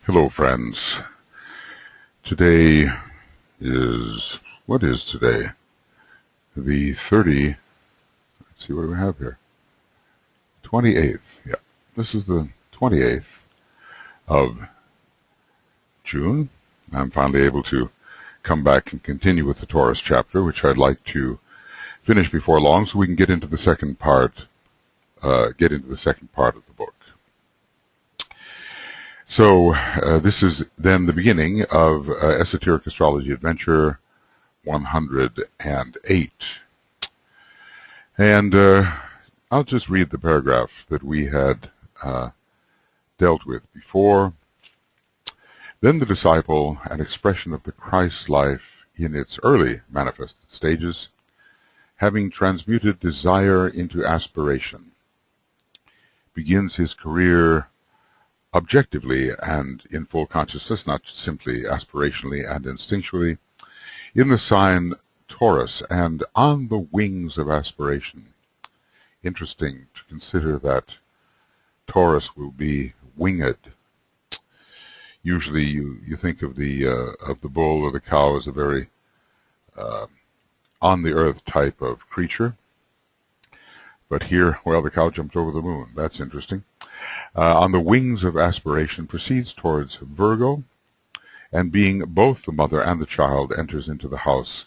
Hello, friends. Today is, what is today? The 30, let's see, what do we have here? 28th, yeah. This is the 28th of June. I'm finally able to come back and continue with the Taurus chapter, which I'd like to finish before long so we can get into the second part, of the book. So this is then the beginning of Esoteric Astrology Adventure 108. And I'll just read the paragraph that we had dealt with before. Then the disciple, an expression of the Christ life in its early manifested stages, having transmuted desire into aspiration, begins his career objectively and in full consciousness, not simply aspirationally and instinctually, in the sign Taurus and on the wings of aspiration. Interesting to consider that Taurus will be winged. Usually you think of the bull or the cow as a very on the earth type of creature. But here, well, the cow jumped over the moon. That's interesting. On the wings of aspiration proceeds towards Virgo, and being both the mother and the child, enters into the house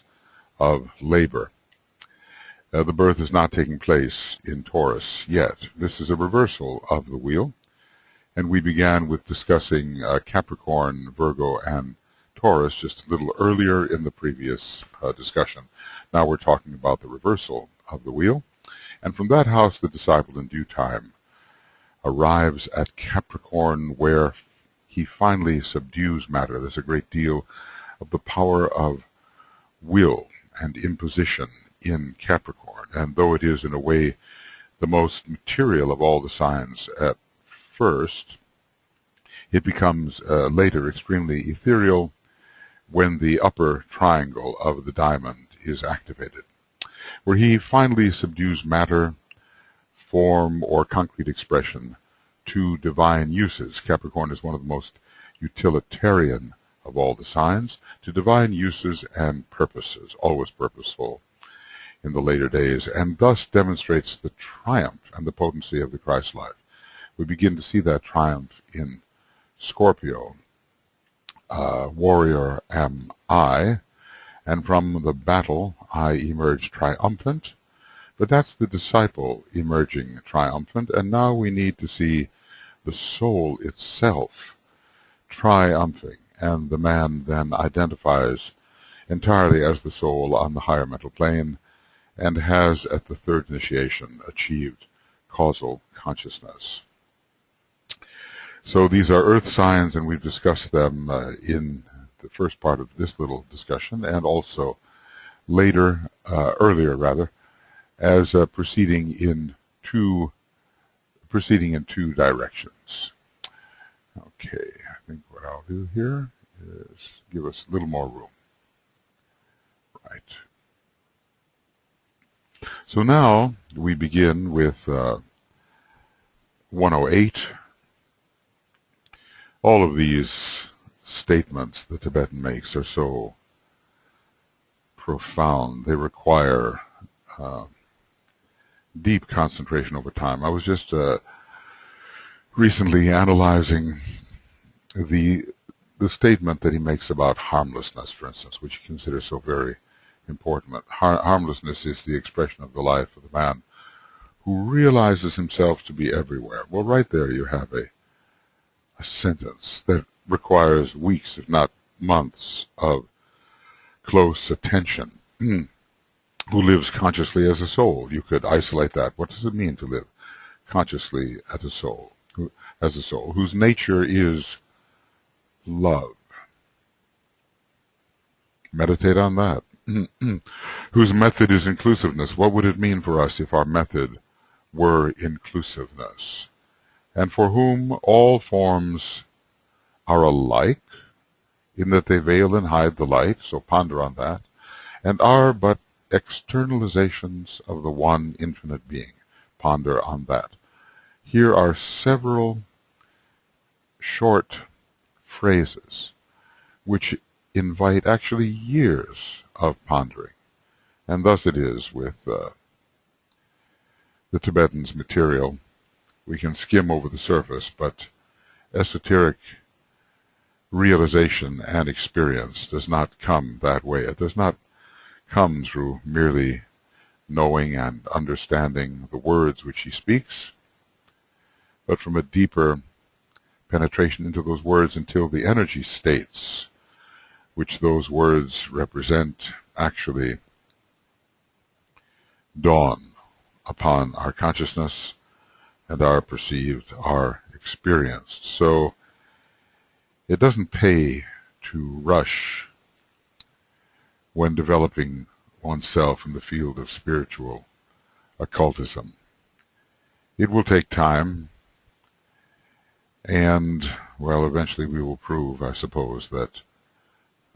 of labor. The birth is not taking place in Taurus yet. This is a reversal of the wheel, and we began with discussing Capricorn, Virgo, and Taurus just a little earlier in the previous discussion. Now we're talking about the reversal of the wheel, and from that house the disciple in due time arrives at Capricorn, where he finally subdues matter. There's a great deal of the power of will and imposition in Capricorn, and though it is in a way the most material of all the signs at first, it becomes later extremely ethereal when the upper triangle of the diamond is activated, where he finally subdues matter, form, or concrete expression to divine uses. Capricorn is one of the most utilitarian of all the signs, to divine uses and purposes, always purposeful in the later days, and thus demonstrates the triumph and the potency of the Christ life. We begin to see that triumph in Scorpio. Warrior am I, and from the battle I emerge triumphant. But that's the disciple emerging triumphant, and now we need to see the soul itself triumphing, and the man then identifies entirely as the soul on the higher mental plane, and has at the third initiation achieved causal consciousness. So these are earth signs, and we've discussed them in the first part of this little discussion, and also earlier, as proceeding in two directions. Okay, I think what I'll do here is give us a little more room. Right. So now we begin with 108. All of these statements the Tibetan makes are so profound. They require deep concentration over time. I was just recently analyzing the statement that he makes about harmlessness, for instance, which he considers so very important. Harmlessness is the expression of the life of the man who realizes himself to be everywhere. Well, right there you have a sentence that requires weeks, if not months, of close attention. Who lives consciously as a soul. You could isolate that. What does it mean to live consciously as a soul? Whose nature is love. Meditate on that. Whose method is inclusiveness. What would it mean for us if our method were inclusiveness? And for whom all forms are alike, in that they veil and hide the light, so ponder on that, and are but externalizations of the one infinite being. Ponder on that. Here are several short phrases, which invite actually years of pondering. And thus it is with the Tibetan's material. We can skim over the surface, but esoteric realization and experience does not come that way. It does not come through merely knowing and understanding the words which he speaks, but from a deeper penetration into those words until the energy states which those words represent actually dawn upon our consciousness and are perceived, are experienced. So it doesn't pay to rush when developing oneself in the field of spiritual occultism. It will take time, and, well, eventually we will prove, I suppose, that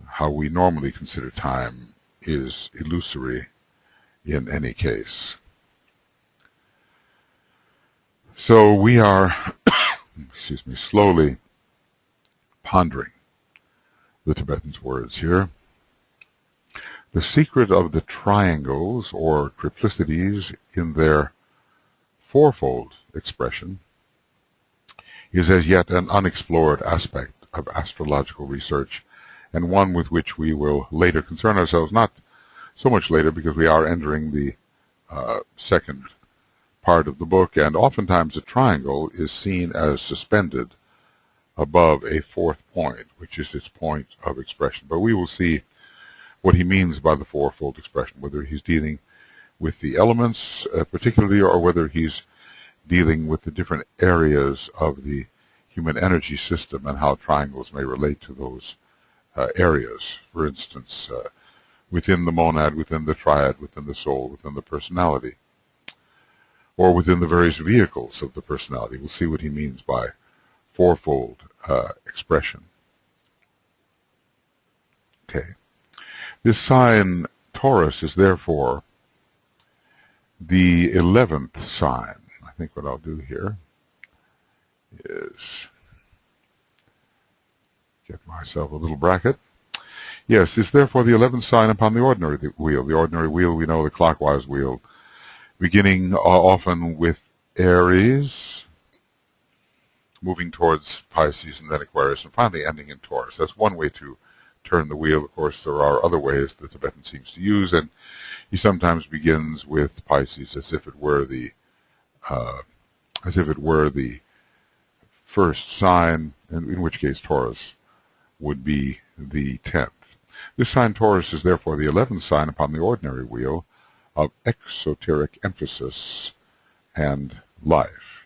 how we normally consider time is illusory in any case. So we are, slowly pondering the Tibetan's words here. The secret of the triangles or triplicities in their fourfold expression is as yet an unexplored aspect of astrological research, and one with which we will later concern ourselves, not so much later because we are entering the second part of the book, and oftentimes a triangle is seen as suspended above a fourth point, which is its point of expression. But we will see what he means by the fourfold expression, whether he's dealing with the elements particularly, or whether he's dealing with the different areas of the human energy system and how triangles may relate to those areas. For instance, within the monad, within the triad, within the soul, within the personality, or within the various vehicles of the personality. We'll see what he means by fourfold expression. Okay. This sign, Taurus, is therefore the 11th sign. I think what I'll do here is get myself a little bracket. Yes, it's therefore the 11th sign upon the ordinary wheel. The ordinary wheel, we know, the clockwise wheel, beginning often with Aries, moving towards Pisces and then Aquarius, and finally ending in Taurus. That's one way to turn the wheel. Of course, there are other ways the Tibetan seems to use, and he sometimes begins with Pisces as if it were the first sign, in which case Taurus would be the 10th. This sign Taurus is therefore the 11th sign upon the ordinary wheel of exoteric emphasis and life.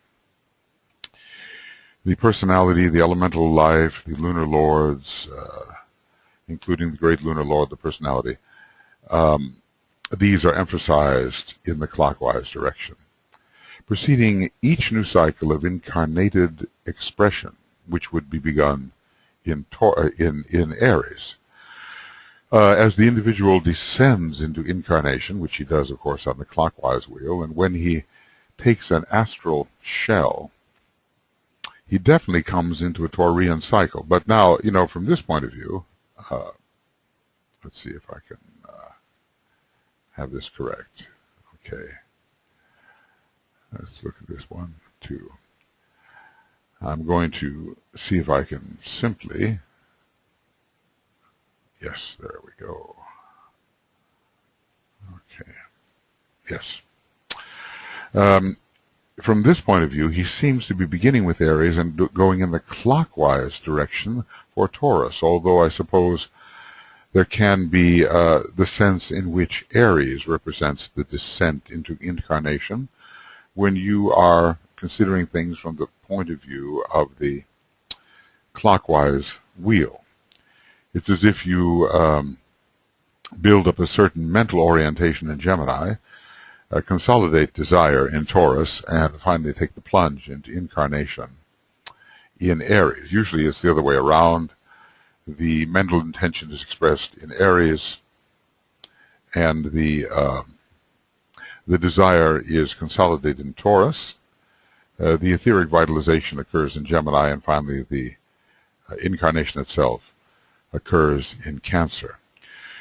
The personality, the elemental life, the lunar lords, including the great lunar lord, the personality, these are emphasized in the clockwise direction, preceding each new cycle of incarnated expression, which would be begun in Aries. As the individual descends into incarnation, which he does, of course, on the clockwise wheel, and when he takes an astral shell, he definitely comes into a Taurian cycle. But now, from this point of view, let's see if I can have this correct. Okay. Let's look at this 1, 2. I'm going to see if I can simply... Yes, there we go. Okay. Yes. From this point of view, he seems to be beginning with Aries and going in the clockwise direction for Taurus, although I suppose there can be the sense in which Aries represents the descent into incarnation when you are considering things from the point of view of the clockwise wheel. It's as if you build up a certain mental orientation in Gemini, consolidate desire in Taurus, and finally take the plunge into incarnation in Aries. Usually it's the other way around. The mental intention is expressed in Aries, and the desire is consolidated in Taurus. The etheric vitalization occurs in Gemini, and finally the incarnation itself occurs in Cancer.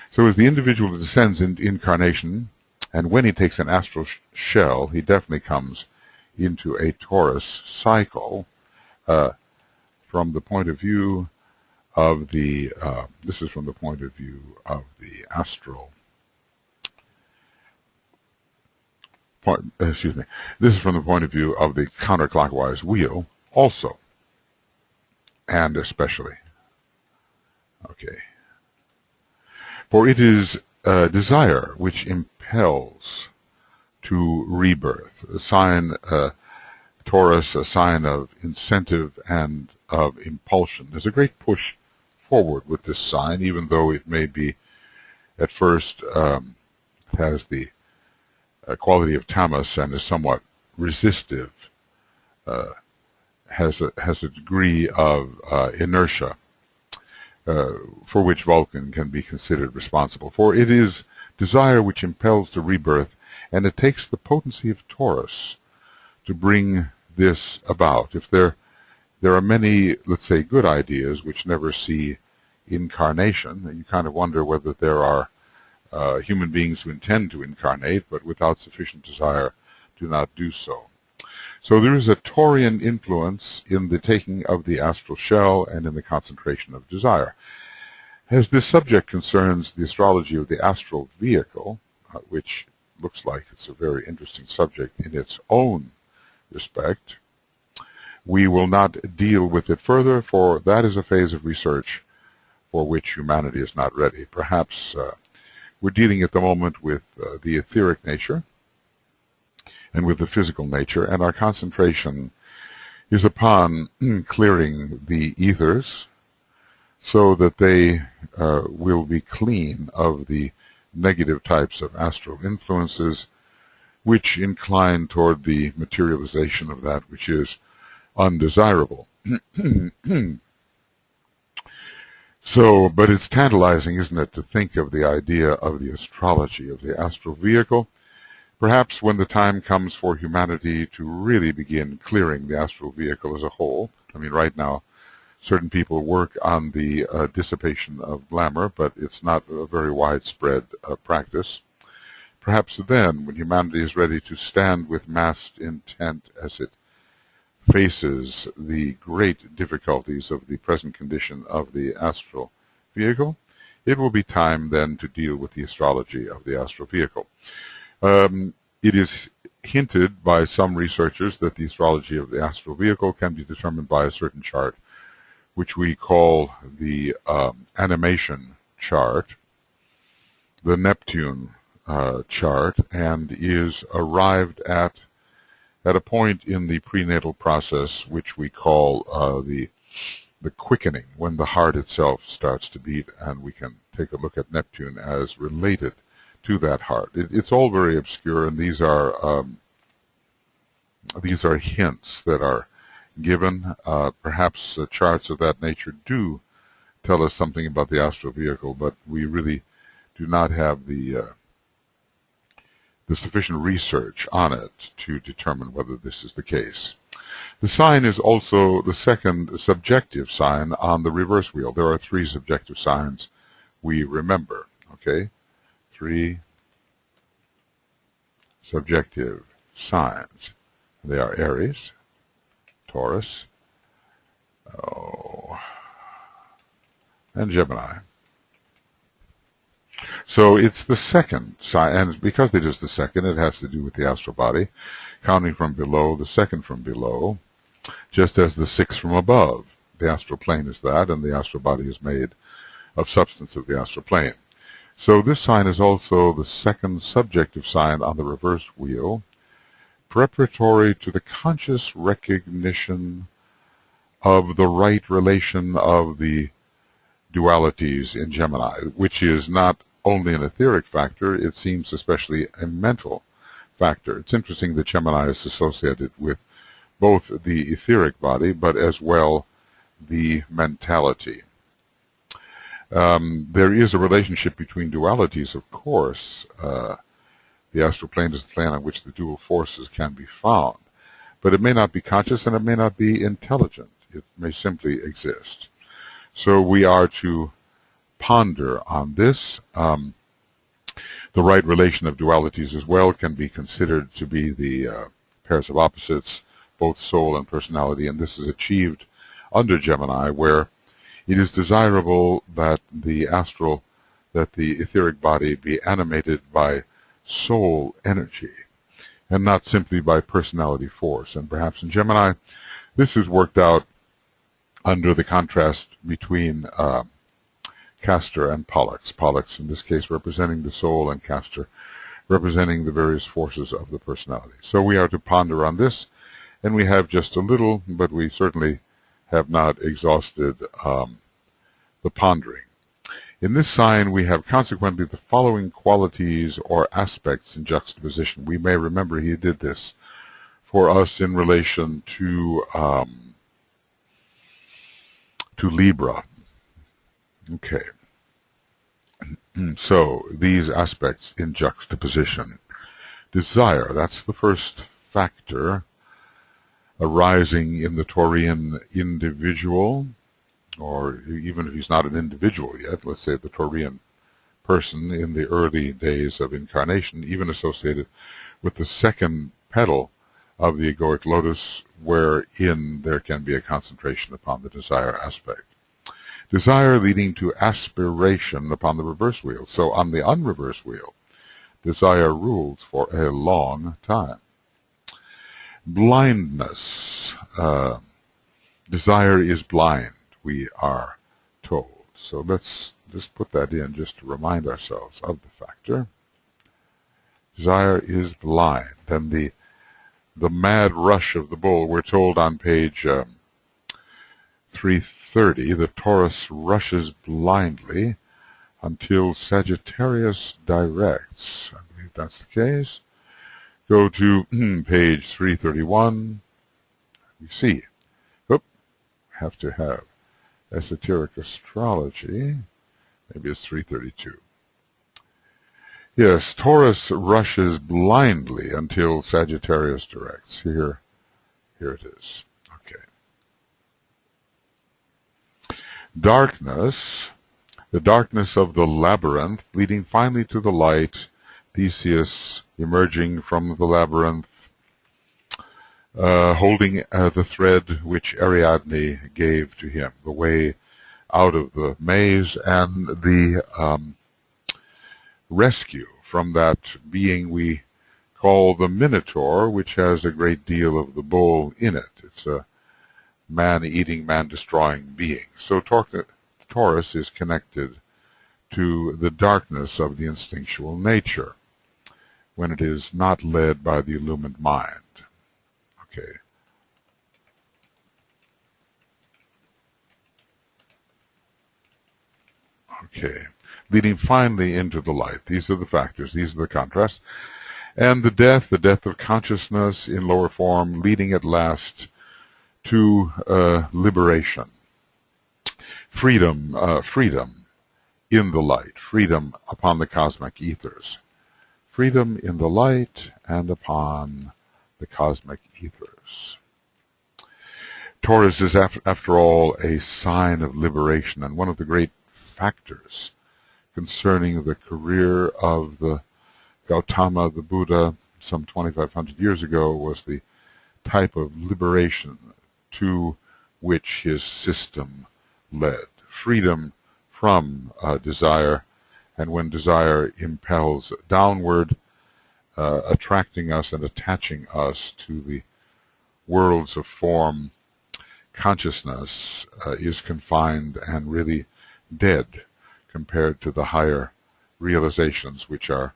So as the individual descends into incarnation, and when he takes an astral shell, he definitely comes into a Taurus cycle from the point of view of the, this is from the point of view of the astral, this is from the point of view of the counterclockwise wheel also, and especially. Okay. For it is desire which impels to rebirth, a sign, Taurus, a sign of incentive and of impulsion. There's a great push forward with this sign, even though it may be at first has the quality of Taurus and is somewhat resistive, has a degree of inertia for which Vulcan can be considered responsible. For it is desire which impels to rebirth, and it takes the potency of Taurus to bring this about. If there are many, let's say, good ideas which never see incarnation, and you kind of wonder whether there are human beings who intend to incarnate, but without sufficient desire do not do so. So there is a Taurian influence in the taking of the astral shell and in the concentration of desire. As this subject concerns the astrology of the astral vehicle, which looks like it's a very interesting subject in its own respect, we will not deal with it further, for that is a phase of research for which humanity is not ready. Perhaps we're dealing at the moment with the etheric nature and with the physical nature, and our concentration is upon clearing the ethers so that they will be clean of the negative types of astral influences which incline toward the materialization of that which is undesirable. So, but it's tantalizing, isn't it, to think of the idea of the astrology of the astral vehicle. Perhaps when the time comes for humanity to really begin clearing the astral vehicle as a whole. I mean, right now, certain people work on the dissipation of glamour, but it's not a very widespread practice. Perhaps then, when humanity is ready to stand with massed intent as it faces the great difficulties of the present condition of the astral vehicle, it will be time then to deal with the astrology of the astral vehicle. It is hinted by some researchers that the astrology of the astral vehicle can be determined by a certain chart, which we call the animation chart, the Neptune chart, and is arrived at a point in the prenatal process which we call the quickening, when the heart itself starts to beat, and we can take a look at Neptune as related to that heart. It's all very obscure, and these are hints that are given. Perhaps charts of that nature do tell us something about the astral vehicle, but we really do not have the sufficient research on it to determine whether this is the case. The sign is also the second subjective sign on the reverse wheel. There are three subjective signs we remember, okay? Three subjective signs. They are Aries, Taurus, and Gemini. So it's the second sign, and because it is the second, it has to do with the astral body, counting from below, the second from below, just as the sixth from above. The astral plane is that, and the astral body is made of substance of the astral plane. So this sign is also the second subjective sign on the reverse wheel, preparatory to the conscious recognition of the right relation of the dualities in Gemini, which is not only an etheric factor, it seems especially a mental factor. It's interesting that Gemini is associated with both the etheric body, but as well the mentality. There is a relationship between dualities, of course. The astral plane is the plane on which the dual forces can be found. But it may not be conscious and it may not be intelligent. It may simply exist. So we are to ponder on this. The right relation of dualities as well can be considered to be the pairs of opposites, both soul and personality, and this is achieved under Gemini, where it is desirable that the etheric body be animated by soul energy and not simply by personality force. And perhaps in Gemini, this is worked out under the contrast between Castor and Pollux. Pollux, in this case, representing the soul, and Castor representing the various forces of the personality. So we are to ponder on this, and we have just a little, but we certainly have not exhausted the pondering. In this sign, we have consequently the following qualities or aspects in juxtaposition. We may remember he did this for us in relation to Libra. Okay. So these aspects in juxtaposition. Desire, that's the first factor arising in the Taurian individual, or even if he's not an individual yet, let's say the Taurian person in the early days of incarnation, even associated with the second petal of the egoic lotus, wherein there can be a concentration upon the desire aspect. Desire leading to aspiration upon the reverse wheel. So on the unreverse wheel, desire rules for a long time. Blindness. Desire is blind, we are told. So let's just put that in just to remind ourselves of the factor. Desire is blind. And the mad rush of the bull, we're told on page 330, the Taurus rushes blindly until Sagittarius directs. I believe that's the case. Go to page 331. You see, have to have Esoteric Astrology. Maybe it's 332. Yes, Taurus rushes blindly until Sagittarius directs. Here it is. Okay. Darkness, the darkness of the labyrinth, leading finally to the light. Theseus emerging from the labyrinth, holding the thread which Ariadne gave to him, the way out of the maze, and the rescue from that being we call the Minotaur, which has a great deal of the bull in it. It's a man-eating, man-destroying being. So Taurus is connected to the darkness of the instinctual nature when it is not led by the illumined mind. Okay. Okay. Leading finally into the light. These are the factors. These are the contrasts. And the death of consciousness in lower form, leading at last to liberation. Freedom in the light. Freedom upon the cosmic ethers. Freedom in the light and upon the cosmic ethers. Taurus is, after all, a sign of liberation, and one of the great factors concerning the career of the Gautama, the Buddha, some 2,500 years ago, was the type of liberation to which his system led. Freedom from desire, and when desire impels downward, attracting us and attaching us to the worlds of form, consciousness is confined and really dead compared to the higher realizations which are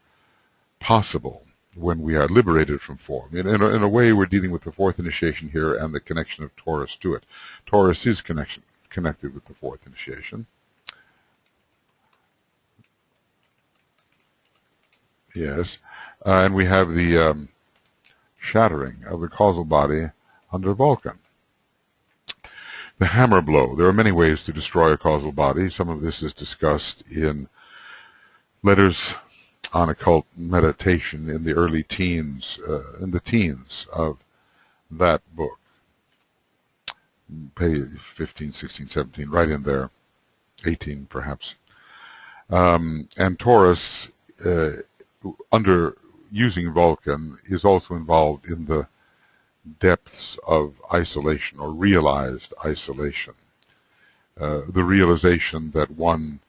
possible when we are liberated from form. In a way, we're dealing with the fourth initiation here and the connection of Taurus to it. Taurus is connected with the fourth initiation. Yes, and we have the shattering of the causal body under Vulcan. The hammer blow. There are many ways to destroy a causal body. Some of this is discussed in Letters on Occult Meditation in the early teens, in the teens of that book. Page 15, 16, 17, right in there. 18 perhaps. And Taurus, under using Vulcan, is also involved in the depths of isolation or realized isolation. The realization that one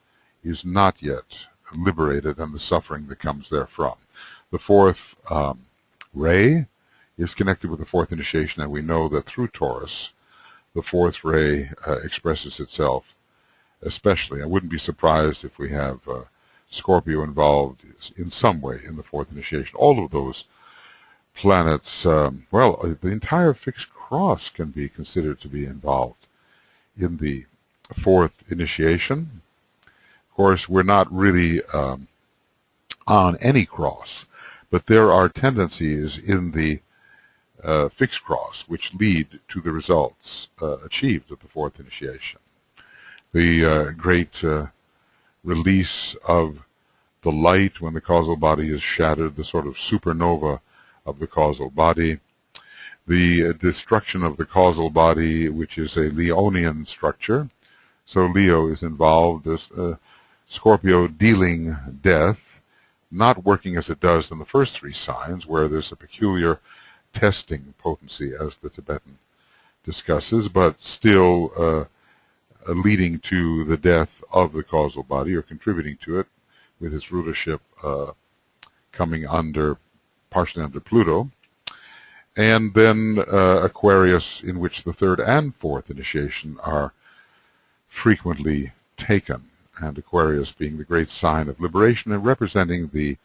is not yet liberated and the suffering that comes therefrom. The fourth ray is connected with the fourth initiation, and we know that through Taurus, the fourth ray expresses itself especially. I wouldn't be surprised if we have Scorpio involved in some way in the fourth initiation. All of those planets, well, the entire fixed cross can be considered to be involved in the fourth initiation. Of course, we're not really on any cross, but there are tendencies in the fixed cross which lead to the results achieved at the fourth initiation. The great release of the light when the causal body is shattered, the sort of supernova of the causal body, the destruction of the causal body, which is a Leonian structure. So Leo is involved as Scorpio dealing death, not working as it does in the first three signs, where there's a peculiar testing potency, as the Tibetan discusses, but still leading to the death of the causal body, or contributing to it, with his rulership coming under, partially under Pluto. And then Aquarius, in which the third and fourth initiation are frequently taken, and Aquarius being the great sign of liberation and representing the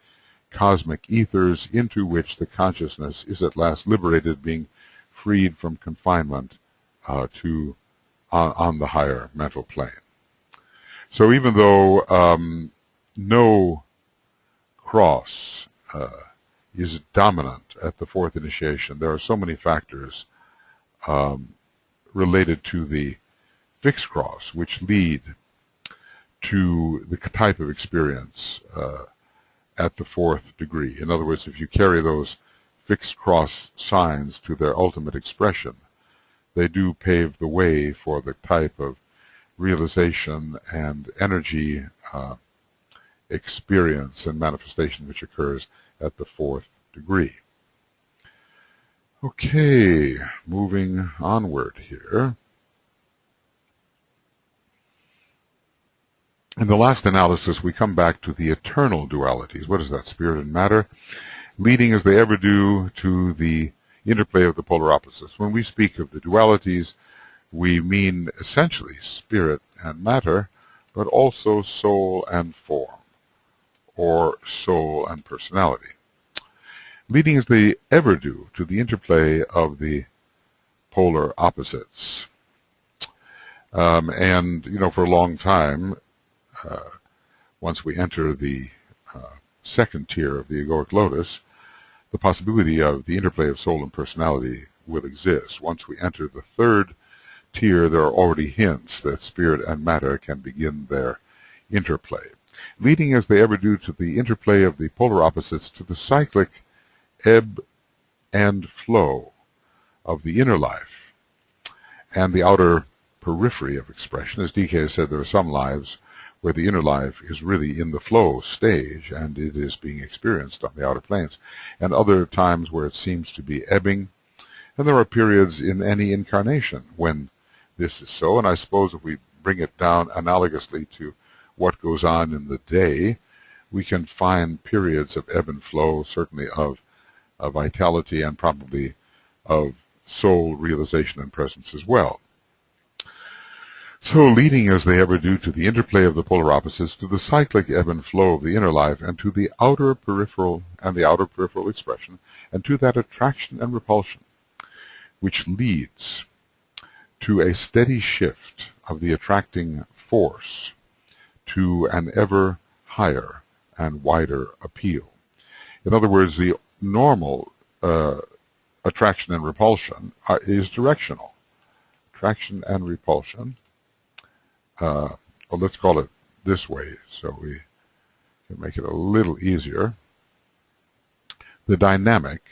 cosmic ethers into which the consciousness is at last liberated, being freed from confinement on the higher mental plane. So even though no cross is dominant at the fourth initiation, there are so many factors related to the fixed cross which lead to the type of experience at the fourth degree. In other words, if you carry those fixed cross signs to their ultimate expression, they do pave the way for the type of realization and energy experience and manifestation which occurs at the fourth degree. Okay, moving onward here. In the last analysis, we come back to the eternal dualities. What is that? Spirit and matter, leading as they ever do to the interplay of the polar opposites. When we speak of the dualities, we mean essentially spirit and matter, but also soul and form, or soul and personality. Leading as they ever do to the interplay of the polar opposites. And, you know, for a long time, once we enter the second tier of the egoic lotus, the possibility of the interplay of soul and personality will exist. Once we enter the third tier, there are already hints that spirit and matter can begin their interplay, leading as they ever do to the interplay of the polar opposites, to the cyclic ebb and flow of the inner life and the outer periphery of expression. As DK has said, there are some lives where the inner life is really in the flow stage and it is being experienced on the outer planes, and other times where it seems to be ebbing. And there are periods in any incarnation when this is so, and I suppose if we bring it down analogously to what goes on in the day, we can find periods of ebb and flow, certainly of vitality and probably of soul realization and presence as well. So leading as they ever do to the interplay of the polar opposites, to the cyclic ebb and flow of the inner life, and to the outer peripheral expression, and to that attraction and repulsion which leads to a steady shift of the attracting force to an ever higher and wider appeal. In other words, the normal attraction and repulsion is directional. Attraction and repulsion, well, let's call it this way so we can make it a little easier. The dynamic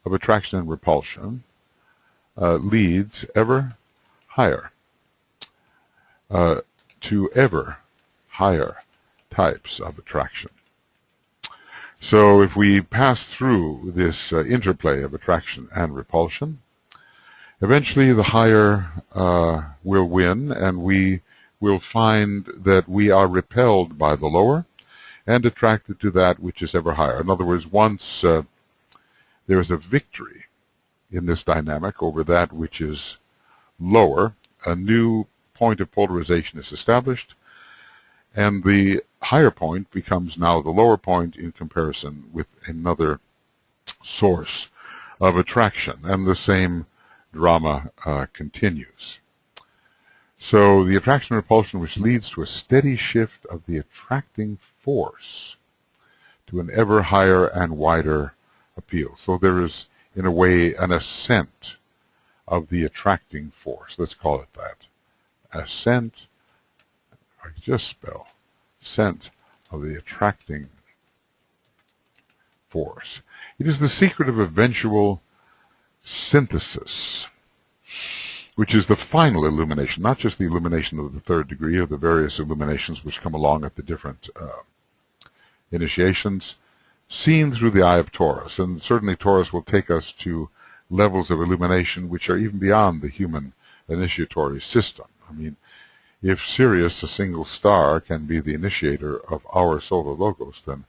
of attraction and repulsion leads ever higher. to ever higher types of attraction. So if we pass through this interplay of attraction and repulsion, eventually the higher will win, and we will find that we are repelled by the lower and attracted to that which is ever higher. In other words, once there is a victory in this dynamic over that which is lower, a new point of polarization is established, and the higher point becomes now the lower point in comparison with another source of attraction, and the same drama continues. So the attraction and repulsion, which leads to a steady shift of the attracting force to an ever higher and wider appeal. So there is, in a way, an ascent of the attracting force. Let's call it that. Ascent, I just spell, ascent of the attracting force. It is the secret of eventual synthesis, which is the final illumination, not just the illumination of the third degree or the various illuminations which come along at the different initiations, seen through the eye of Taurus. And certainly Taurus will take us to levels of illumination which are even beyond the human initiatory system. I mean, if Sirius, a single star, can be the initiator of our solar logos, then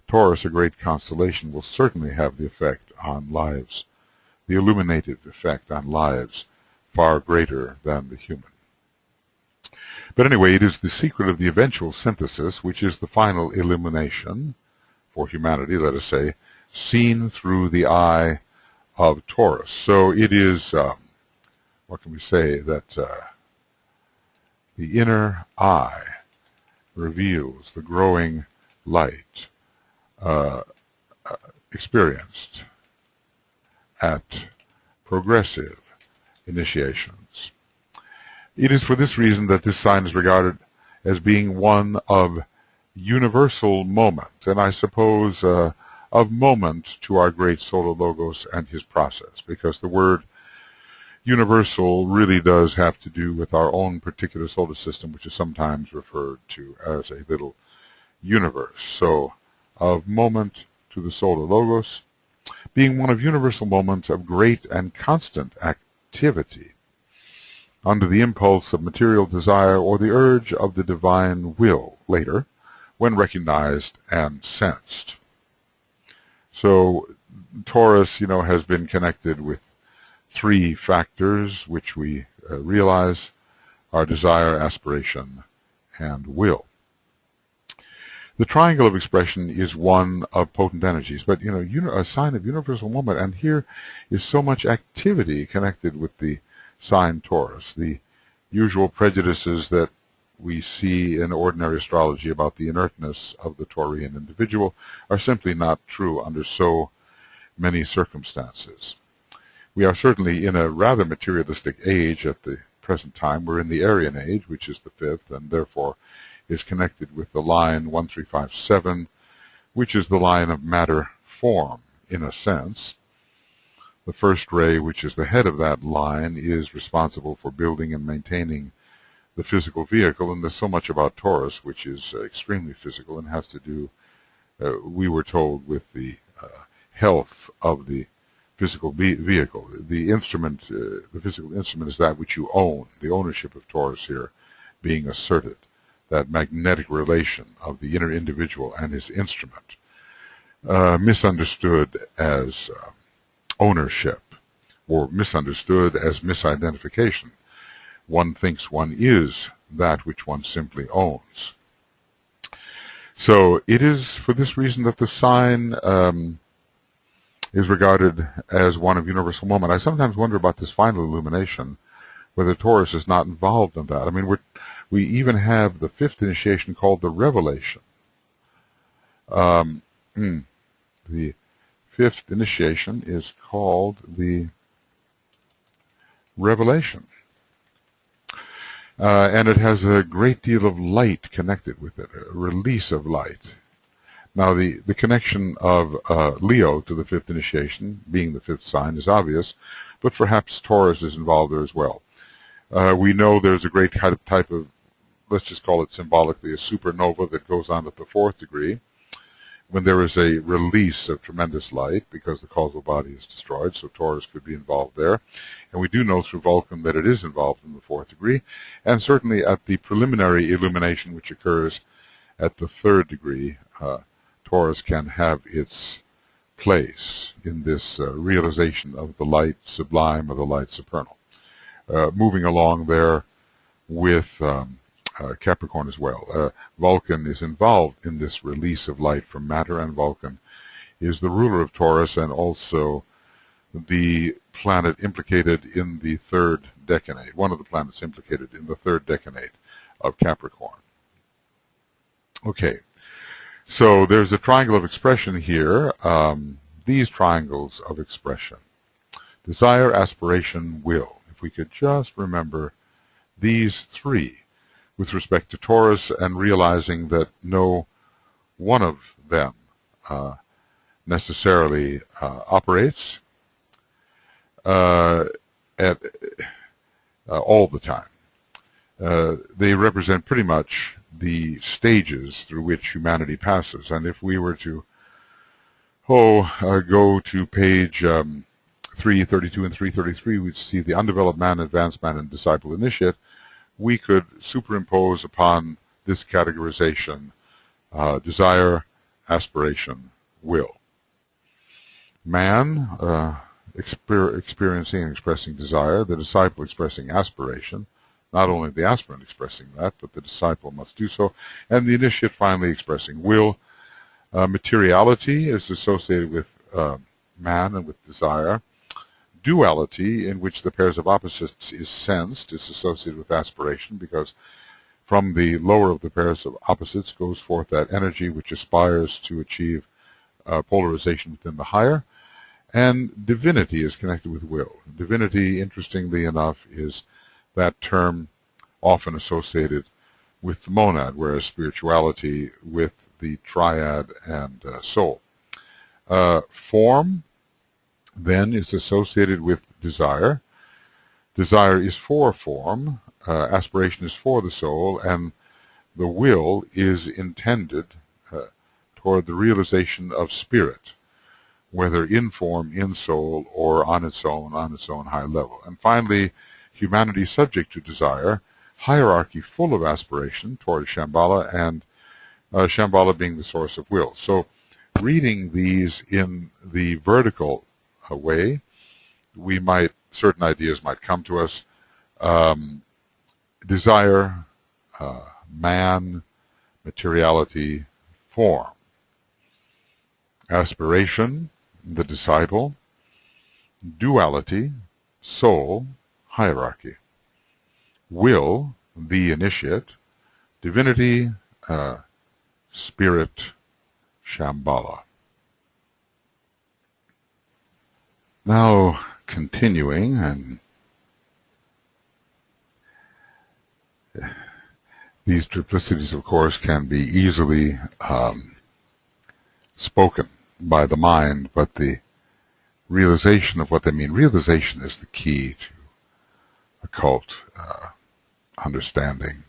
Taurus, a great constellation, will certainly have the effect on lives, the illuminative effect on lives, far greater than the human. But anyway, it is the secret of the eventual synthesis, which is the final illumination for humanity, let us say, seen through the eye of Taurus. So it is, what can we say, that the inner eye reveals the growing light experienced at progressive initiations. It is for this reason that this sign is regarded as being one of universal moment, and I suppose of moment to our great solar logos and his process, because the word universal really does have to do with our own particular solar system, which is sometimes referred to as a little universe. So, of moment to the solar logos, being one of universal moments of great and constant activity, under the impulse of material desire or the urge of the divine will, later, when recognized and sensed. So Taurus, has been connected with three factors which we realize are desire, aspiration, and will. The triangle of expression is one of potent energies, but a sign of universal moment, and here is so much activity connected with the sign Taurus. The usual prejudices that we see in ordinary astrology about the inertness of the Taurian individual are simply not true under so many circumstances. We are certainly in a rather materialistic age at the present time. We're in the Aryan age, which is the fifth, and therefore is connected with the line 1357, which is the line of matter form, in a sense. The first ray, which is the head of that line, is responsible for building and maintaining the physical vehicle, and there's so much about Taurus which is extremely physical and has to do, we were told, with the health of the physical vehicle. The instrument, the physical instrument, is that which you own, the ownership of Taurus here being asserted, that magnetic relation of the inner individual and his instrument, misunderstood as ownership, or misunderstood as misidentification. One thinks one is that which one simply owns. So it is for this reason that the sign is regarded as one of universal moment. I sometimes wonder about this final illumination, whether Taurus is not involved in that. I mean, we even have the fifth initiation called the revelation. The fifth initiation is called the revelation. And it has a great deal of light connected with it, a release of light. Now, the connection of Leo to the fifth initiation, being the fifth sign, is obvious, but perhaps Taurus is involved there as well. We know there's a great type of let's just call it symbolically, a supernova that goes on at the 4th degree, when there is a release of tremendous light because the causal body is destroyed, so Taurus could be involved there. And we do know through Vulcan that it is involved in the 4th degree, and certainly at the preliminary illumination which occurs at the 3rd degree, Taurus can have its place in this realization of the light sublime or the light supernal. Moving along there with Capricorn as well. Vulcan is involved in this release of light from matter, and Vulcan is the ruler of Taurus and also the planet implicated in the 3rd decanate, one of the planets implicated in the 3rd decanate of Capricorn. Okay, so there's a triangle of expression here. These triangles of expression: desire, aspiration, will. If we could just remember these three with respect to Taurus, and realizing that no one of them necessarily operates at all the time. They represent pretty much the stages through which humanity passes. And if we were to go to page 332 and 333, we'd see the undeveloped man, advanced man, and disciple initiate. We could superimpose upon this categorization desire, aspiration, will. Man experiencing and expressing desire, the disciple expressing aspiration, not only the aspirant expressing that, but the disciple must do so, and the initiate finally expressing will. Materiality is associated with man and with desire. Duality, in which the pairs of opposites is sensed, is associated with aspiration, because from the lower of the pairs of opposites goes forth that energy which aspires to achieve polarization within the higher. And divinity is connected with will. Divinity, interestingly enough, is that term often associated with the monad, whereas spirituality with the triad and soul. Form, then, is associated with desire. Desire is for form, aspiration is for the soul, and the will is intended toward the realization of spirit, whether in form, in soul, or on its own high level. And finally, humanity subject to desire, hierarchy full of aspiration toward Shambhala, and Shambhala being the source of will. So reading these in the vertical way, certain ideas might come to us. Desire, man, materiality, form. Aspiration, the disciple. Duality, soul, hierarchy. Will, the initiate. Divinity, spirit, Shambhala. Now, continuing, and these triplicities, of course, can be easily spoken by the mind, but the realization of what they mean, realization is the key to occult understanding.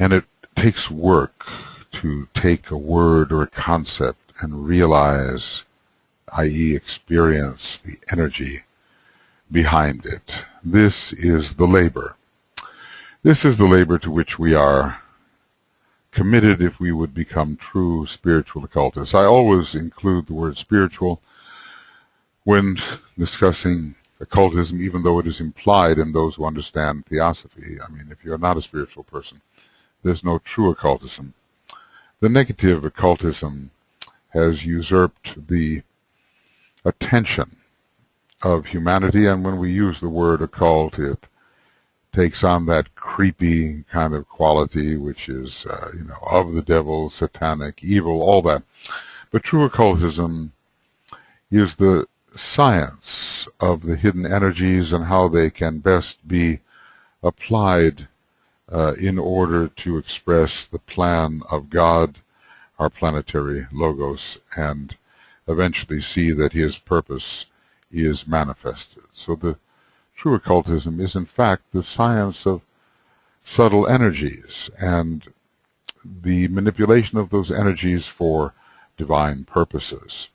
And it takes work to take a word or a concept and realize, i.e. experience the energy behind it. This is the labor. This is the labor to which we are committed if we would become true spiritual occultists. I always include the word spiritual when discussing occultism, even though it is implied in those who understand theosophy. I mean, if you're not a spiritual person, there's no true occultism. The negative occultism has usurped the attention of humanity, and when we use the word occult, it takes on that creepy kind of quality, which is, of the devil, satanic, evil, all that. But true occultism is the science of the hidden energies and how they can best be applied in order to express the plan of God, our planetary logos, and eventually see that his purpose is manifested. So the true occultism is in fact the science of subtle energies and the manipulation of those energies for divine purposes.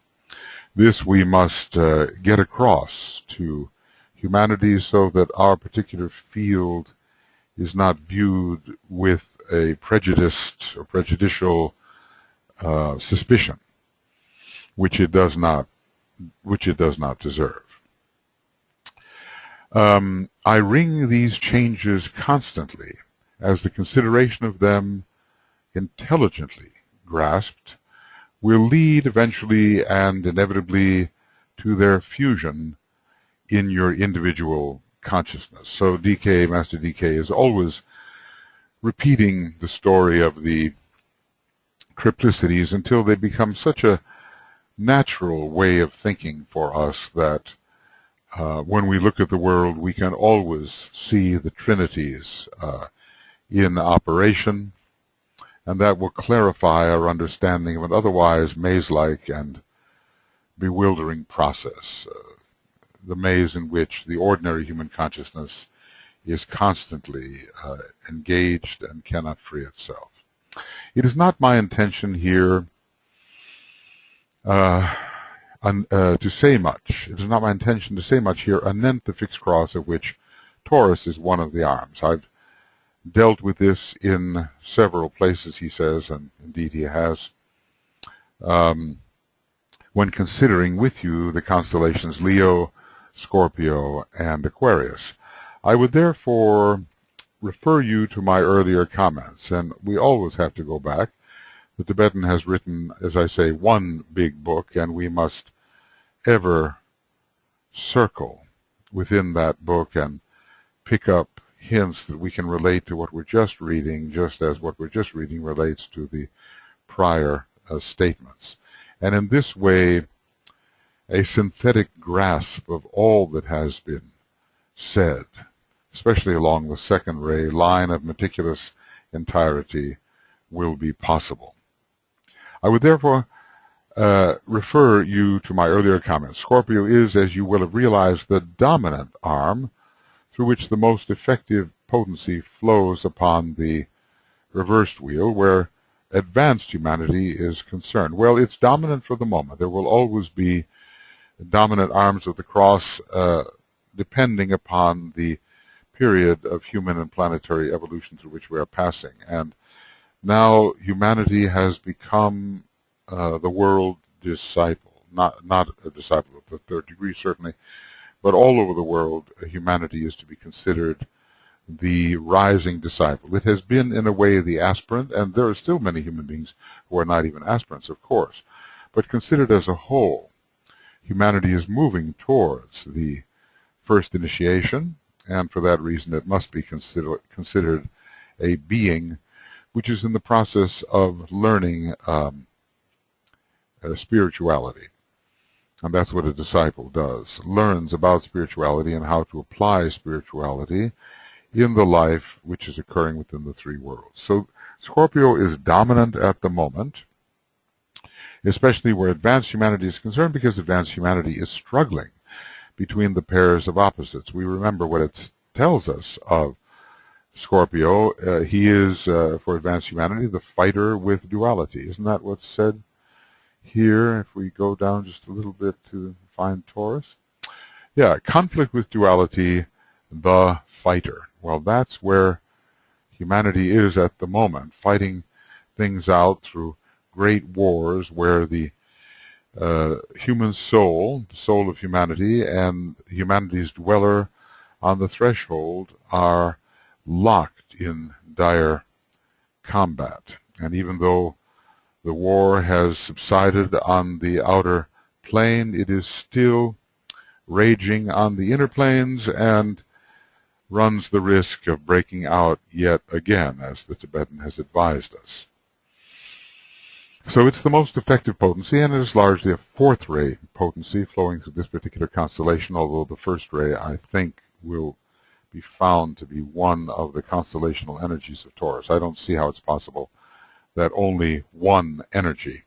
This we must get across to humanity so that our particular field is not viewed with a prejudiced or prejudicial suspicion, which it does not deserve. I ring these changes constantly, as the consideration of them intelligently grasped will lead eventually and inevitably to their fusion in your individual consciousness. So DK, Master DK, is always repeating the story of the triplicities until they become such a natural way of thinking for us that when we look at the world, we can always see the trinities in operation, and that will clarify our understanding of an otherwise maze-like and bewildering process, the maze in which the ordinary human consciousness is constantly engaged and cannot free itself. It is not my intention here to say much. It is not my intention to say much here anent the fixed cross of which Taurus is one of the arms. I've dealt with this in several places, he says, and indeed he has, when considering with you the constellations Leo, Scorpio, and Aquarius. I would therefore refer you to my earlier comments, and we always have to go back. The Tibetan has written, as I say, one big book, and we must ever circle within that book and pick up hints that we can relate to what we're just reading, just as what we're just reading relates to the prior statements. And in this way, a synthetic grasp of all that has been said, especially along the second ray line of meticulous entirety, will be possible. I would therefore refer you to my earlier comments. Scorpio is, as you will have realized, the dominant arm through which the most effective potency flows upon the reversed wheel, where advanced humanity is concerned. Well, it's dominant for the moment. There will always be dominant arms of the cross depending upon the period of human and planetary evolution through which we are passing. And now humanity has become the world disciple, not a disciple of the third degree certainly, but all over the world humanity is to be considered the rising disciple. It has been in a way the aspirant, and there are still many human beings who are not even aspirants, of course, but considered as a whole, humanity is moving towards the first initiation, and for that reason it must be considered a being which is in the process of learning spirituality. And that's what a disciple does, learns about spirituality and how to apply spirituality in the life which is occurring within the three worlds. So Scorpio is dominant at the moment, especially where advanced humanity is concerned, because advanced humanity is struggling between the pairs of opposites. We remember what it tells us of Scorpio. He is, for advanced humanity, the fighter with duality. Isn't that what's said here, if we go down just a little bit to find Taurus? Yeah, conflict with duality, the fighter. Well, that's where humanity is at the moment, fighting things out through great wars where the human soul, the soul of humanity, and humanity's dweller on the threshold are locked in dire combat. And even though the war has subsided on the outer plane, it is still raging on the inner planes and runs the risk of breaking out yet again, as the Tibetan has advised us. So it's the most effective potency, and it is largely a fourth ray potency flowing through this particular constellation, although the first ray, I think, will be found to be one of the constellational energies of Taurus. I don't see how it's possible that only one energy,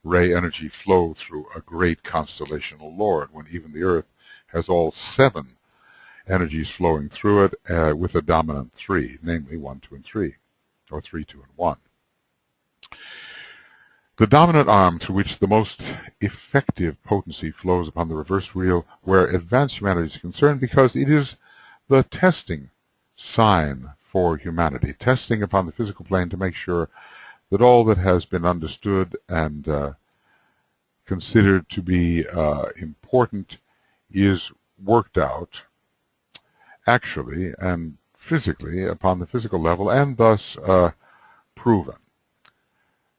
ray energy, flow through a great constellational lord, when even the Earth has all seven energies flowing through it with a dominant 3, namely 1, 2, and 3, or 3, 2, and 1. The dominant arm through which the most effective potency flows upon the reversed wheel where advanced humanity is concerned, because it is the testing sign for humanity, testing upon the physical plane to make sure that all that has been understood and considered to be important is worked out actually and physically upon the physical level, and thus proven.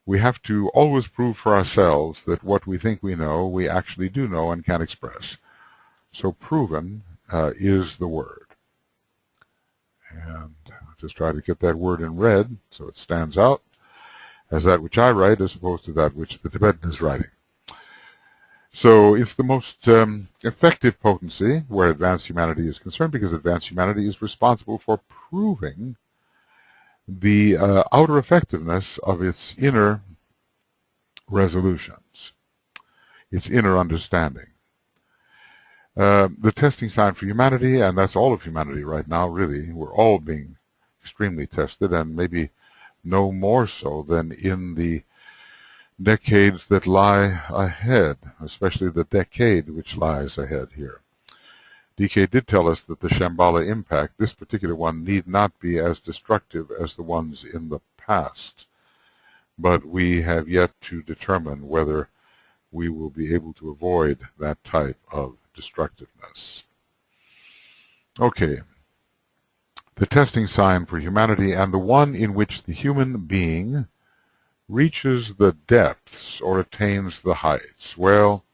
We have to always prove for ourselves that what we think we know, we actually do know and can express. So proven is the word. And I'll just try to get that word in red so it stands out as that which I write as opposed to that which the Tibetan is writing. So it's the most effective potency where advanced humanity is concerned, because advanced humanity is responsible for proving the outer effectiveness of its inner resolutions, its inner understanding. The testing sign for humanity, and that's all of humanity right now, really, we're all being extremely tested, and maybe no more so than in the decades that lie ahead, especially the decade which lies ahead here. DK did tell us that the Shambhala impact, this particular one, need not be as destructive as the ones in the past. But we have yet to determine whether we will be able to avoid that type of destructiveness. Okay. The testing sign for humanity, and the one in which the human being reaches the depths or attains the heights. Well,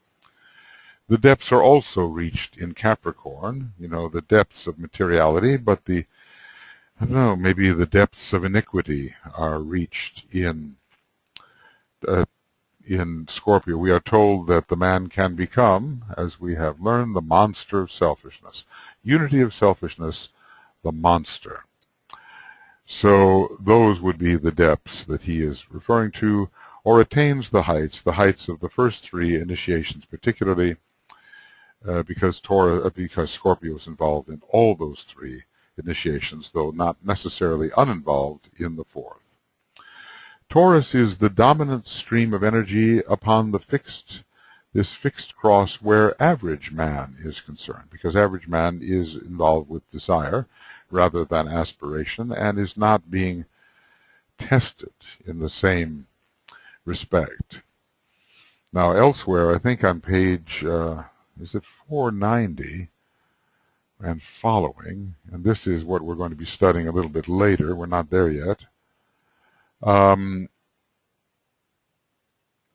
the depths are also reached in Capricorn, the depths of materiality, but maybe the depths of iniquity are reached in Scorpio. We are told that the man can become, as we have learned, the monster of selfishness. Unity of selfishness, the monster. So those would be the depths that he is referring to, or attains the heights of the first 3 initiations, particularly because Scorpio is involved in all those 3 initiations, though not necessarily uninvolved in the 4th. Taurus is the dominant stream of energy upon this fixed cross where average man is concerned, because average man is involved with desire rather than aspiration, and is not being tested in the same respect. Now elsewhere, I think on page, is it 490 and following, and this is what we're going to be studying a little bit later, we're not there yet,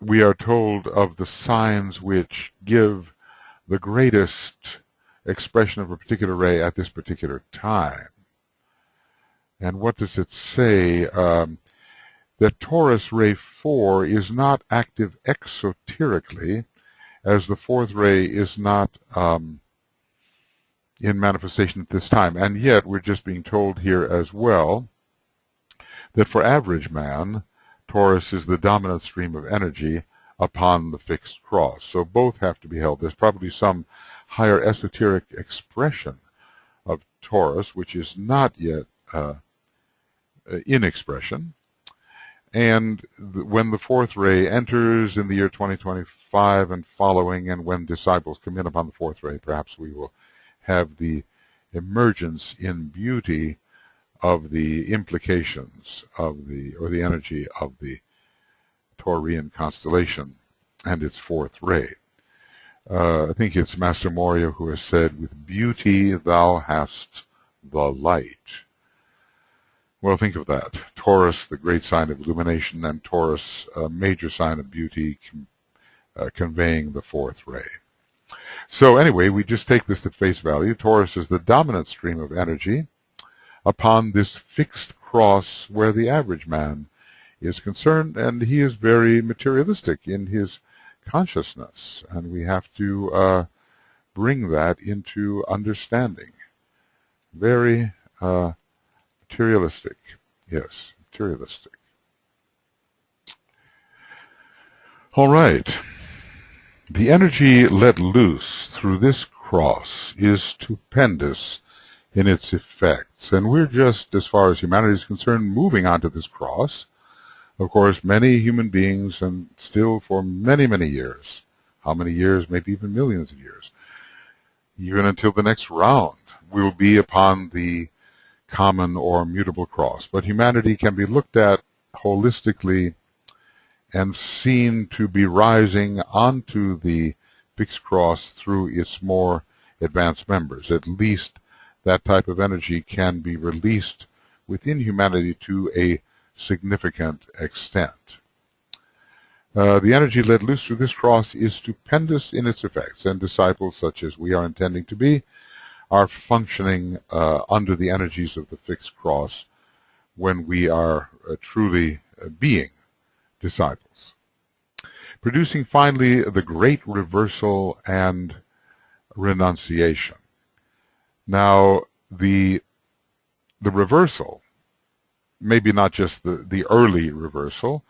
we are told of the signs which give the greatest expression of a particular ray at this particular time. And what does it say? That Taurus ray 4 is not active exoterically, as the 4th ray is not in manifestation at this time. And yet we're just being told here as well that for average man, Taurus is the dominant stream of energy upon the fixed cross. So both have to be held. There's probably some higher esoteric expression of Taurus, which is not yet in expression. And when the 4th ray enters in the year 2025 and following, and when disciples come in upon the 4th ray, perhaps we will have the emergence in beauty of the implications of the energy of the Taurian constellation and its 4th ray. I think it's Master Morya who has said, "With beauty thou hast the light." Well, think of that. Taurus, the great sign of illumination, and Taurus, a major sign of beauty, conveying the 4th ray. So anyway, we just take this at face value. Taurus is the dominant stream of energy upon this fixed cross where the average man is concerned, and he is very materialistic in his consciousness, and we have to bring that into understanding. Very materialistic. Yes, materialistic. All right. The energy let loose through this cross is stupendous in its effects. And we're just, as far as humanity is concerned, moving onto this cross. Of course, many human beings, and still for many, many years, how many years, maybe even millions of years, even until the next round, will be upon the common or mutable cross. But humanity can be looked at holistically and seen to be rising onto the fixed cross through its more advanced members. At least that type of energy can be released within humanity to a significant extent. The energy let loose through this cross is stupendous in its effects, and disciples such as we are intending to be are functioning under the energies of the fixed cross when we are truly being disciples. Producing finally the great reversal and renunciation. Now, the reversal, maybe not just the early reversal,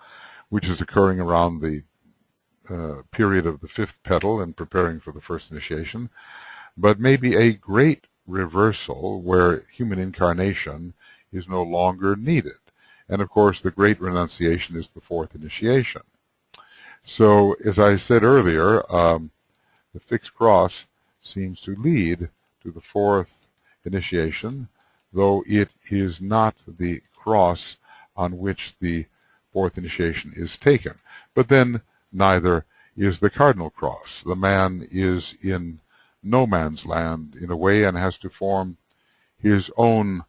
which is occurring around the period of the fifth petal and preparing for the first initiation, but maybe a great reversal where human incarnation is no longer needed. And of course, the great renunciation is the fourth initiation. So, as I said earlier, the fixed cross seems to lead to the fourth initiation, though it is not the cross on which the fourth initiation is taken. But then neither is the cardinal cross. The man is in no man's land in a way and has to form his own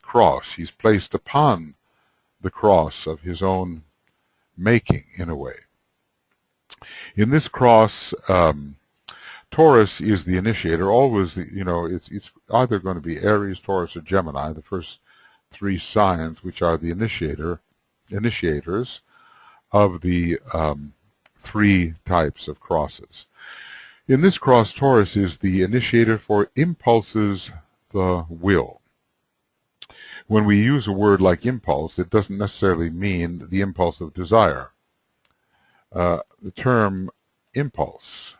cross. He's placed upon the cross of his own making in a way. In this cross, Taurus is the initiator. Always, it's either going to be Aries, Taurus, or Gemini, the first three signs, which are the initiators of the three types of crosses. In this cross, Taurus is the initiator for impulses, the will. When we use a word like impulse, it doesn't necessarily mean the impulse of desire. The term impulse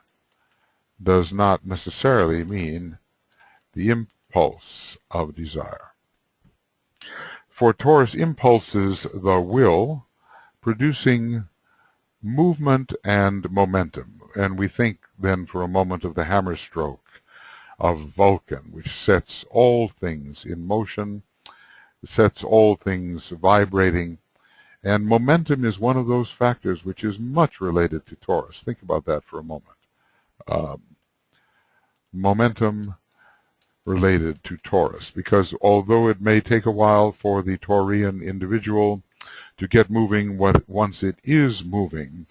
does not necessarily mean the impulse of desire. For Taurus, impulses the will, producing movement and momentum. And we think then for a moment of the hammer stroke of Vulcan, which sets all things in motion, sets all things vibrating. And momentum is one of those factors which is much related to Taurus. Think about that for a moment. Momentum related to Taurus, because although it may take a while for the Taurian individual to get moving, once it is moving,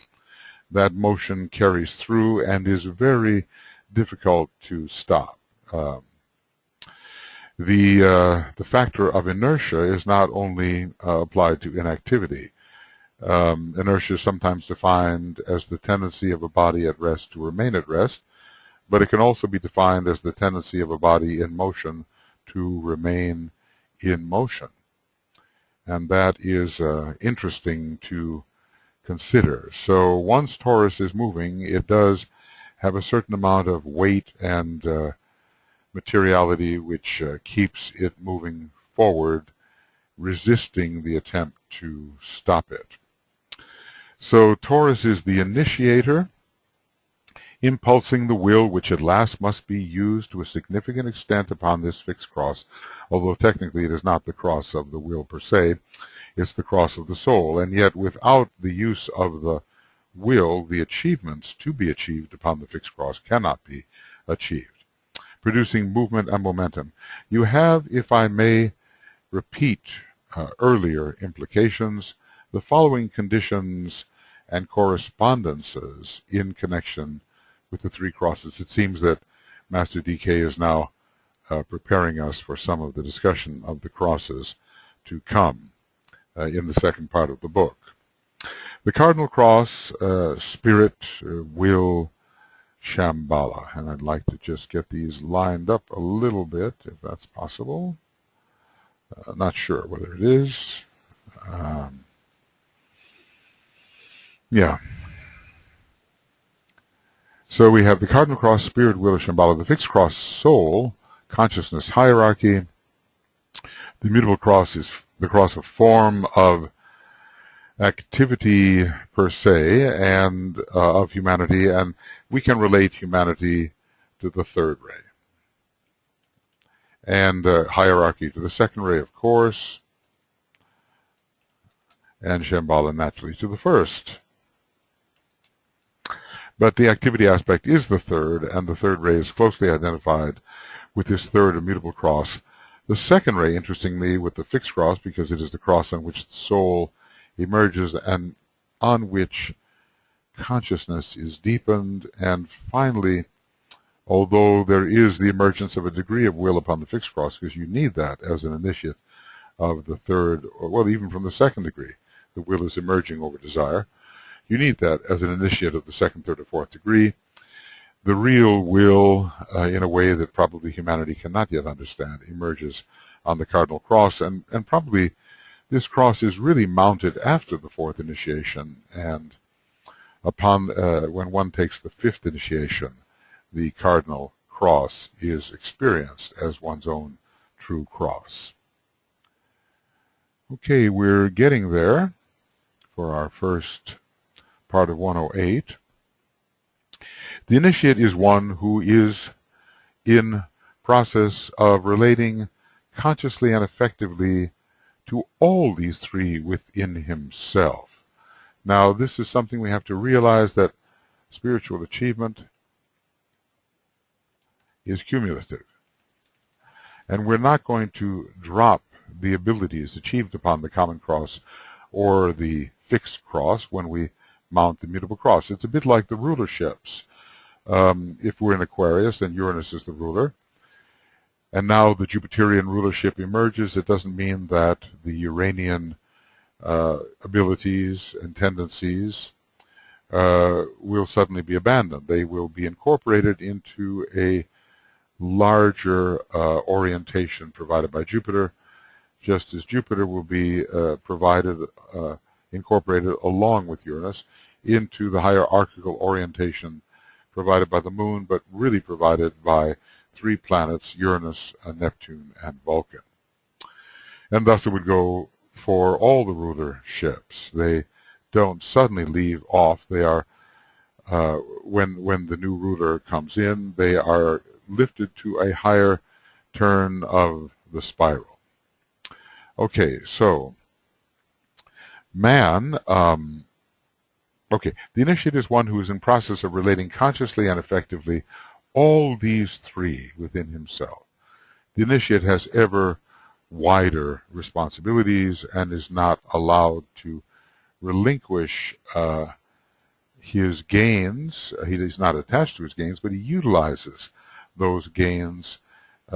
that motion carries through and is very difficult to stop. The factor of inertia is not only applied to inactivity. Inertia is sometimes defined as the tendency of a body at rest to remain at rest, but it can also be defined as the tendency of a body in motion to remain in motion. And that is interesting to consider. So once Taurus is moving, it does have a certain amount of weight and materiality which keeps it moving forward, resisting the attempt to stop it. So Taurus is the initiator, impulsing the will, which at last must be used to a significant extent upon this fixed cross, although technically it is not the cross of the will per se, it's the cross of the soul. And yet without the use of the will, the achievements to be achieved upon the fixed cross cannot be achieved, producing movement and momentum. You have, if I may repeat earlier implications, the following conditions and correspondences in connection with the three crosses. It seems that Master DK is now preparing us for some of the discussion of the crosses to come in the second part of the book. The cardinal cross, spirit, will, Shambhala. And I'd like to just get these lined up a little bit, if that's possible. Not sure whether it is. Yeah. So we have the cardinal cross, spirit, will, Shambhala. The fixed cross, soul, consciousness hierarchy. The immutable cross is the cross of form, of activity per se, and of humanity, and we can relate humanity to the third ray. And hierarchy to the second ray, of course, and Shambhala naturally to the first. But the activity aspect is the third, and the third ray is closely identified with this third immutable cross. The second ray, interestingly, with the fixed cross, because it is the cross on which the soul emerges and on which consciousness is deepened. And finally, although there is the emergence of a degree of will upon the fixed cross, because you need that as an initiate of the third, or well, even from the second degree, the will is emerging over desire. You need that as an initiate of the second, third, or fourth degree. The real will, in a way that probably humanity cannot yet understand, emerges on the cardinal cross, and probably this cross is really mounted after the fourth initiation, and upon when one takes the fifth initiation, the cardinal cross is experienced as one's own true cross. Okay, we're getting there for our first part of 108. The initiate is one who is in process of relating consciously and effectively to all these three within himself. Now, this is something we have to realize, that spiritual achievement is cumulative. And we're not going to drop the abilities achieved upon the common cross or the fixed cross when we mount the mutable cross. It's a bit like the rulerships. If we're in Aquarius, then Uranus is the ruler. And now the Jupiterian rulership emerges. It doesn't mean that the Uranian abilities and tendencies will suddenly be abandoned. They will be incorporated into a larger orientation provided by Jupiter, just as Jupiter will be incorporated along with Uranus into the hierarchical orientation provided by the Moon, but really provided by three planets, Uranus, Neptune, and Vulcan. And thus it would go for all the rulerships. They don't suddenly leave off. They are, when the new ruler comes in, they are lifted to a higher turn of the spiral. Okay, so man, the initiate is one who is in process of relating consciously and effectively all these three within himself. The initiate has ever wider responsibilities and is not allowed to relinquish his gains. He is not attached to his gains, but he utilizes those gains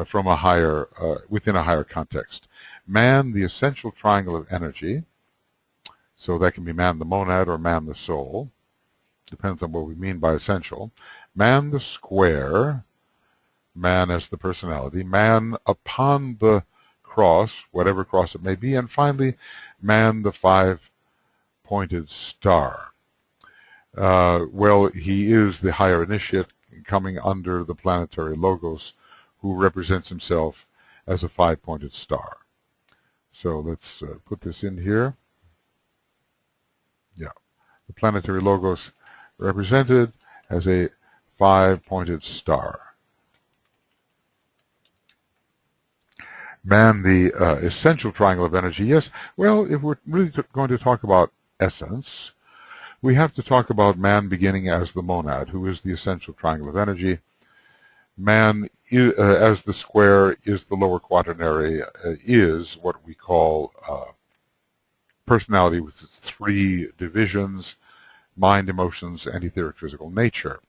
from a higher, within a higher context. Man, the essential triangle of energy, so that can be man the monad or man the soul, depends on what we mean by essential. Man the square, man as the personality, man upon the cross, whatever cross it may be, and finally, man the five-pointed star. Well, he is the higher initiate coming under the planetary logos, who represents himself as a five-pointed star. So let's put this in here. Yeah, the planetary logos represented as a five-pointed star. Man, the essential triangle of energy. Yes, well, if we're really going to talk about essence, we have to talk about man beginning as the monad, who is the essential triangle of energy. Man, as the square, is the lower quaternary, is what we call personality with its three divisions: mind, emotions, and etheric physical nature.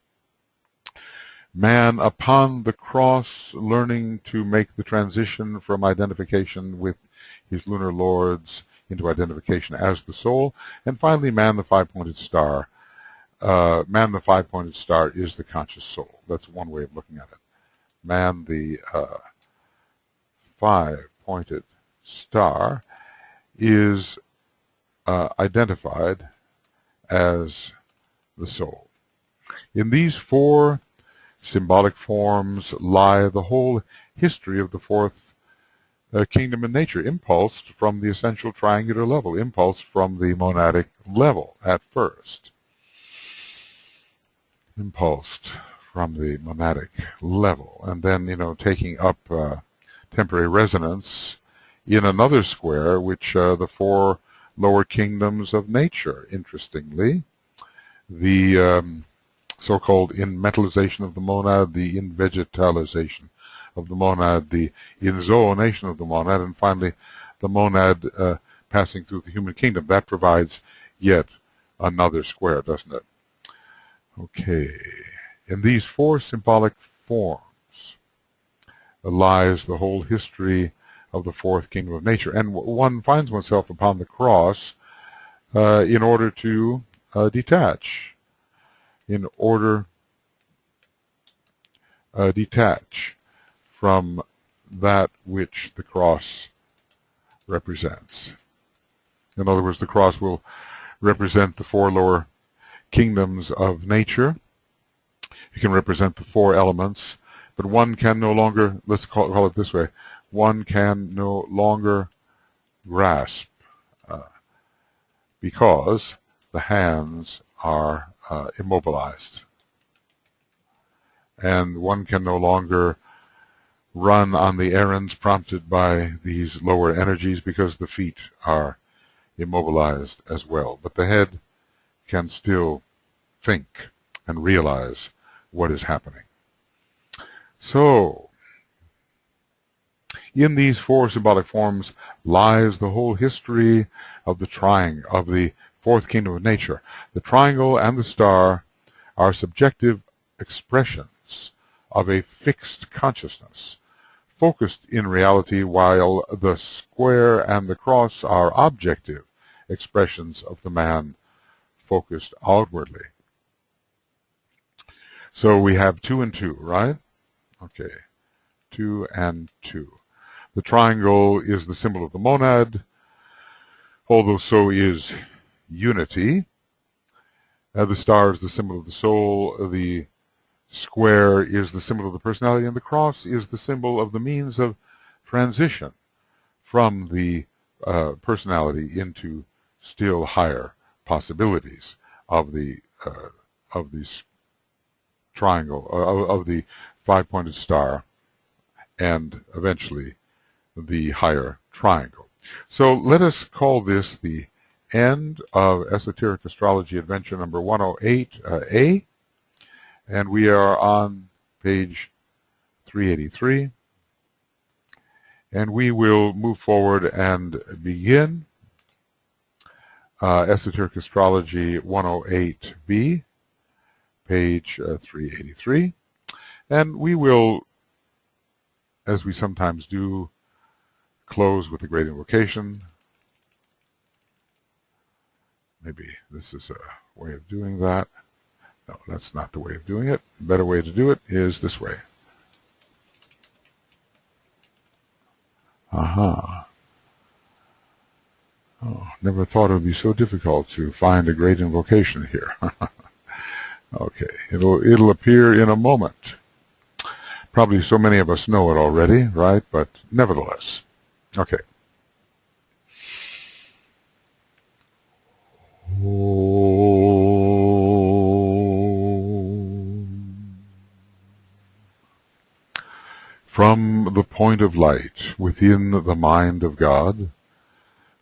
Man upon the cross, learning to make the transition from identification with his lunar lords into identification as the soul. And finally, man, the five-pointed star. Man, the five-pointed star, is the conscious soul. That's one way of looking at it. Man, the five-pointed star, is identified as the soul. In these four symbolic forms lie the whole history of the fourth kingdom in nature, impulsed from the essential triangular level, impulsed from the monadic level at first. Impulsed from the monadic level, and then, taking up temporary resonance in another square, which the four lower kingdoms of nature, interestingly, the so-called inmetallization of the monad, the invegetalization of the monad, the inzoonation of the monad, and finally the monad passing through the human kingdom. That provides yet another square, doesn't it? Okay. In these four symbolic forms lies the whole history of the fourth kingdom of nature. And one finds oneself upon the cross in order to detach. Detach from that which the cross represents. In other words, the cross will represent the four lower kingdoms of nature. It can represent the four elements, but one can no longer, let's call it this way, one can no longer grasp because the hands are immobilized. And one can no longer run on the errands prompted by these lower energies because the feet are immobilized as well. But the head can still think and realize what is happening. So, in these four symbolic forms lies the whole history of the fourth kingdom of nature. The triangle and the star are subjective expressions of a fixed consciousness, focused in reality, while the square and the cross are objective expressions of the man focused outwardly. So we have 2 and 2, right? Okay, 2 and 2. The triangle is the symbol of the monad, although so is unity. The star is the symbol of the soul. The square is the symbol of the personality, and the cross is the symbol of the means of transition from the personality into still higher possibilities of the triangle, of the five-pointed star, and eventually the higher triangle. So let us call this the end of Esoteric Astrology Adventure number 108A, and we are on page 383, and we will move forward and begin Esoteric Astrology 108B, page 383, and we will, as we sometimes do, close with a great invocation. Maybe this is a way of doing that. No, that's not the way of doing it. The better way to do it is this way. Aha. Oh, never thought it would be so difficult to find a great invocation here. Okay, it'll appear in a moment. Probably so many of us know it already, right? But nevertheless. Okay. From the point of light within the mind of God,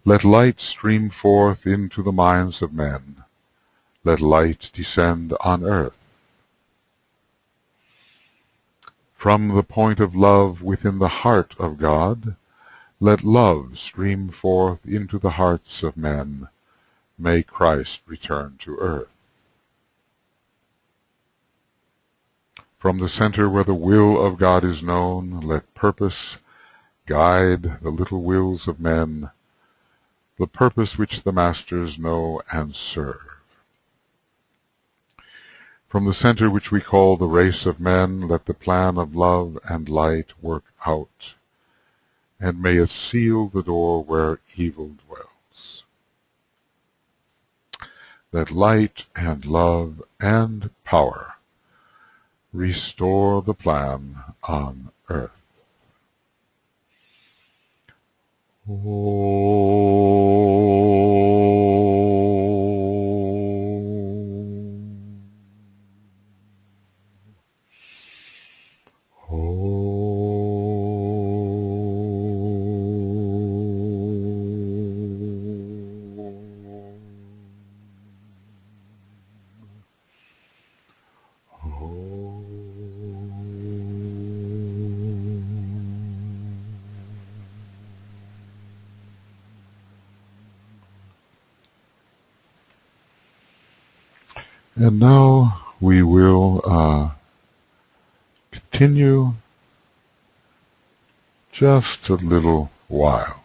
let light stream forth into the minds of men. Let light descend on earth. From the point of love within the heart of God, let love stream forth into the hearts of men. May Christ return to earth. From the center where the will of God is known, let purpose guide the little wills of men, the purpose which the masters know and serve. From the center which we call the race of men, let the plan of love and light work out, and may it seal the door where evil dwells. Let light and love and power restore the plan on earth. And now we will continue just a little while.